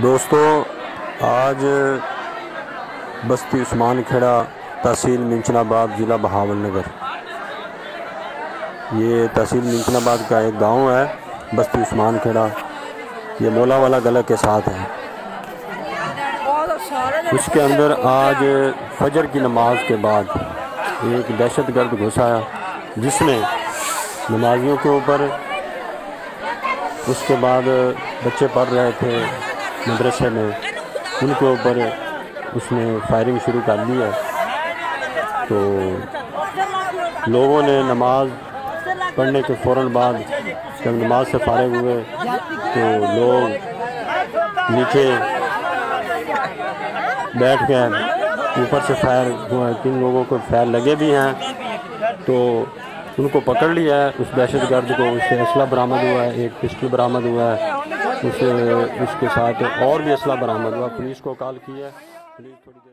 دوستو، آج بستی عثمان کھیڑا، تحصیل منچن آباد، ضلع بہاول نگر۔ یہ تحصیل منچن آباد کا ایک گاؤں ہے، بستی عثمان کھیڑا۔ یہ مولا والا گلہ کے ساتھ ہے۔ اس کے اندر آج فجر کی نماز کے بعد ایک دہشت گرد گھس آیا، جس نے نمازیوں کے اوپر، اس کے بعد بچے پڑھ رہے تھے مدرسے میں، ان کے اوپر اس نے فائرنگ شروع کر دی ہے۔ تو لوگوں نے نماز پڑھنے کے فوراً بعد جب نماز سے فارغ ہوئے تو لوگ نیچے بیٹھ گئے، اوپر سے فائر ہوا ہے، 3 لوگوں کو فائر لگے بھی ہیں، تو ان کو پکڑ لیا ہے۔ اس دہشت گرد کو، اس سے اسلحہ برآمد ہوا ہے، ایک پسٹل برآمد ہوا ہے، اس کے ساتھ اور بھی اسلحہ برآمد ہوا۔ پولیس کو کال کی ہے، پولیس تھوڑی دیر